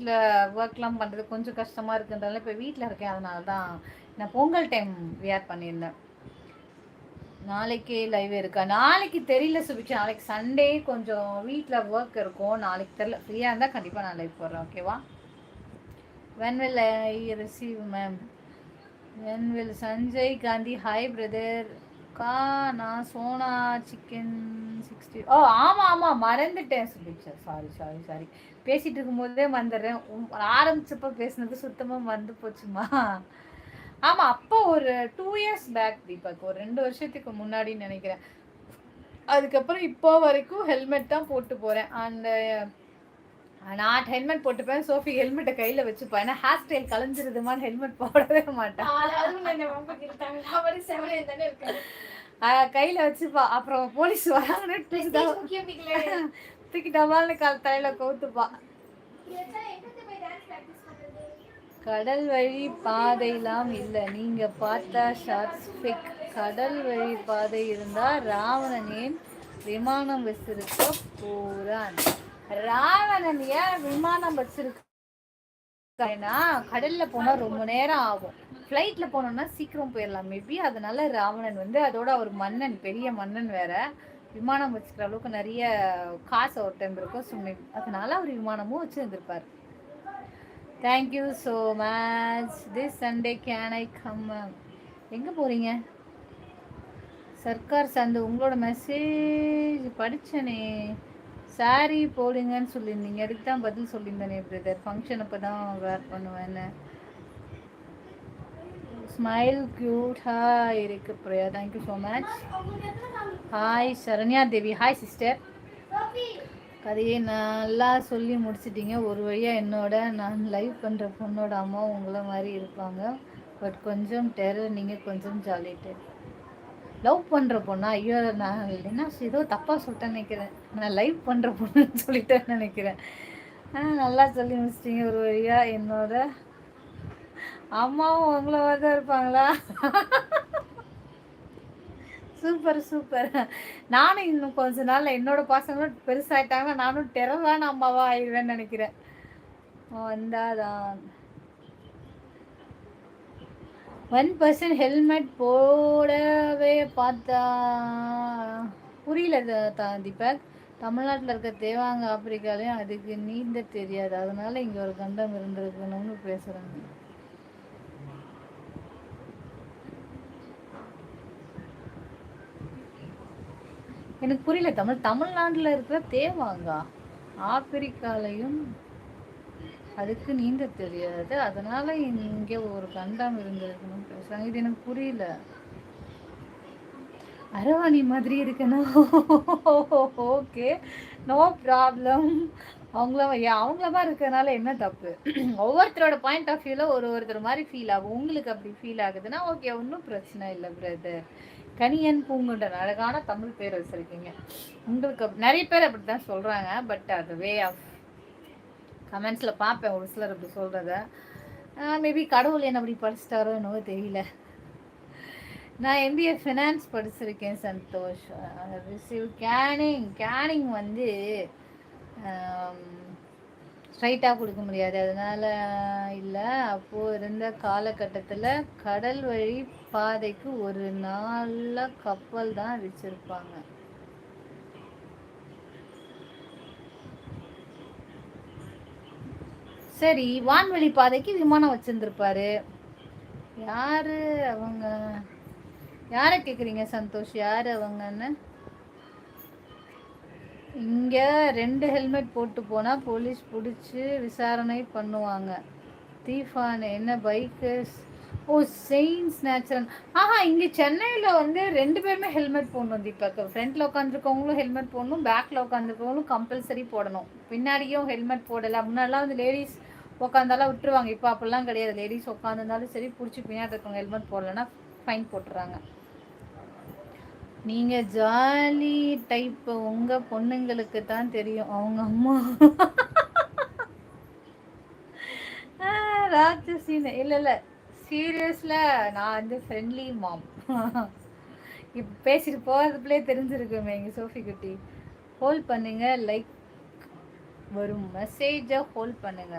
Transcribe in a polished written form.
வீட்டில் ஒர்க்லாம் பண்ணுறது கொஞ்சம் கஷ்டமாக இருக்குன்றதால இப்போ வீட்டில் இருக்கேன். அதனால தான் நான் பொங்கல் டைம் வியர் பண்ணியிருந்தேன். நாளைக்கு லைவ் இருக்கா? நாளைக்கு தெரியல சுபிக்ஷா. நாளைக்கு சண்டே கொஞ்சம் வீட்டில் ஒர்க் இருக்கும். நாளைக்கு தெரியல. ஃப்ரீயாக இருந்தால் கண்டிப்பாக நான் லைவ் போடுறேன். ஓகேவா? when will I receive ma'am? when will Sanjay Gandhi hi brother கா நான் சோனா சிக்கன் 60. ஓ ஆமாம் ஆமாம் மறந்துட்டேன் சுபிக்ஷா. Sorry sorry sorry. பேசிகிட்டு இருக்கும்போதே வந்துடுறேன். ஆரம்பிச்சப்போ பேசுனது சுத்தமாக மறந்து போச்சுமா. ஆமாம் அப்போ ஒரு 2 years பேக் தீபக், ஒரு 2 வருஷத்துக்கு முன்னாடின்னு நினைக்கிறேன். அதுக்கப்புறம் இப்போ வரைக்கும் ஹெல்மெட் தான் போட்டு போகிறேன். அண்ட் நான் ஹெல்மெட் போட்டுப்பேன். சோஃபி ஹெல்மெட்டை கையில் வச்சுப்பேன். ஏன்னா ஹேர் ஸ்டைல் கலைஞ்சிருதுமான்னு ஹெல்மெட் போடவே மாட்டேன். கையில் வச்சுப்பா. அப்புறம் போலீஸ் வராங்கன்னு தூக்கி டபால்னு தலையில் கவுத்துப்பா. கடல் வழி பாதையெல்லாம் இல்லை, நீங்க பார்த்தா ஷார்ட்ஸ் ஃபிக். கடல் வழி பாதை இருந்தா ராவணன் ஏன் விமானம் வச்சிருக்க போறான்? ராவணன் ஏன் விமானம் வச்சிருக்கா? கடல்ல போனா ரொம்ப நேரம் ஆகும். ஃப்ளைட்ல போனோம்னா சீக்கிரம் போயிடலாம் மேபி. அதனால ராவணன் வந்து அதோட ஒரு மன்னன், பெரிய மன்னன் வேற, விமானம் வச்சுக்கிற அளவுக்கு நிறைய காசு ஒரு டைம் இருக்கும். அதனால அவர் விமானமும் வச்சு இருந்திருப்பாரு. Thank you so much. This Sunday can I come? எங்கே போகிறீங்க? சர்க்கார் சந்து உங்களோட மெசேஜ் படித்தனே. சாரி போடுங்கன்னு சொல்லியிருந்தீங்க, அதுக்கு தான் பதில் சொல்லியிருந்தேனே பிரதர். ஃபங்க்ஷன் அப்போ தான் வேர் பண்ணுவேன்னு. ஸ்மைல் க்யூட்டாக இருக்கு Priya. Thank you so much. Hi Saranya Devi. Hi sister. கதையை நல்லா சொல்லி முடிச்சிட்டிங்க. ஒரு வழியாக என்னோட நான் லைவ் பண்ணுற பொண்ணோட அம்மா உங்களை மாதிரி இருப்பாங்க. பட் கொஞ்சம் டெரர், நீங்கள் கொஞ்சம் ஜாலிட்டு. லவ் பண்ணுற பொண்ணா? ஐயோ நான் என்ன ஏதோ தப்பாக சொல்லிட்டேன்னு நினைக்கிறேன். நான் லைவ் பண்ணுற பொண்ணுன்னு சொல்லிட்டேன்னு நினைக்கிறேன். நல்லா சொல்லி முடிச்சிட்டிங்க. ஒரு வழியாக என்னோட அம்மாவும் உங்களை மாதிரி தான் இருப்பாங்களா? Super super. நானும் இன்னும் கொஞ்ச நாள் என்னோட பசங்களும் பெருசாயிட்டாங்கன்னா நானும் டெரரான அம்மாவா ஆயிடுவேன்னு நினைக்கிறேன். வந்தாதான் 1% ஹெல்மெட் போடவே பார்த்தா புரியல தீபக். தமிழ்நாட்டில் இருக்க தேவாங்க ஆப்பிரிக்காலையும் அதுக்கு நீந்த தெரியாது, அதனால இங்கே ஒரு கண்டம் இருந்திருக்கணும்னு பேசுகிறாங்க. எனக்கு புரியல. தமிழ்நாட்டில் இருக்கிற தேவாங்கா ஆப்பிரிக்காலையும் அதுக்கு நீந்த தெரியாது, அதனால இங்கே ஒரு கண்டம் இருந்திருக்கணும் பேசுறாங்க. இது எனக்கு புரியல. அரவாணி மாதிரி இருக்கணும். Okay no problem. அவங்களமா இருக்கிறதுனால என்ன தப்பு? ஒவ்வொருத்தரோட பாயிண்ட் ஆஃப் வியூவில் ஒருத்தர் மாதிரி ஃபீல் ஆகும். உங்களுக்கு அப்படி ஃபீல் ஆகுதுன்னா ஓகே, ஒன்றும் பிரச்சனை இல்லை பிரதர். கனியன் பூங்குண்டன் அழகான தமிழ் பேர் வச்சிருக்கீங்க. உங்களுக்கு நிறைய பேர் அப்படி தான் சொல்கிறாங்க. பட் அது வே ஆஃப் கமெண்ட்ஸில் பார்ப்பேன் ஒரு சிலர் அப்படி சொல்கிறத. மேபி கடவுள் என்ன அப்படி படிச்சிட்டாரோ என்னவோ தெரியல. நான் எம்பிஏ ஃபினான்ஸ் படிச்சிருக்கேன் சந்தோஷ். ரிசீவ் கேனிங் வந்து ஸ்ட்ரைட்டாக கொடுக்க முடியாது, அதனால் இல்லை. அப்போது இருந்த காலகட்டத்தில் கடல் வழி பாதைக்கு ஒரு நாளில் கப்பல் தான் வச்சுருப்பாங்க. சரி, வான்வெளி பாதைக்கு விமானம் வச்சுருந்துருப்பாரு. யார் அவங்க? யாரை கேட்குறீங்க சந்தோஷ்? யார் அவங்கன்னு? இங்கே 2 ஹெல்மெட் போட்டு போனால் போலீஸ் பிடிச்சி விசாரணை பண்ணுவாங்க. தீஃபான் என்ன பைக்கு? ஓ செயின் ஸ்நாச்சரன். இங்கே சென்னையில் வந்து 2 பேருமே ஹெல்மெட் போடணும் தீபக். ஃப்ரண்ட்டில் உட்காந்துருக்கவங்களும் ஹெல்மெட் போடணும், பேக்கில் உட்காந்துருக்கவங்களும் கம்பல்சரி போடணும். பின்னாடியும் ஹெல்மெட் போடலை. முன்னாடிலாம் வந்து லேடிஸ் உட்காந்தாலாம் விட்டுருவாங்க. இப்போ அப்படிலாம் கிடையாது. லேடிஸ் உட்காந்துருந்தாலும் சரி, பிடிச்சி பின்னாடி இருக்கவங்க ஹெல்மெட் போடலைன்னா ஃபைன் போட்டுறாங்க. நீங்கள் ஜாலி டைப், உங்கள் பொண்ணுங்களுக்கு தான் தெரியும் அவங்க அம்மா. ராட்சசின்னு இல்லை சீரியஸில் நான் வந்து ஃப்ரெண்ட்லி மாம். இப்போ பேசிட்டு போகிறதுக்குள்ளே தெரிஞ்சிருக்குமே எங்கள் சோஃபி குட்டி. ஹோல்ட் பண்ணுங்க, லைக் வரும் மெசேஜை ஹோல்ட் பண்ணுங்க.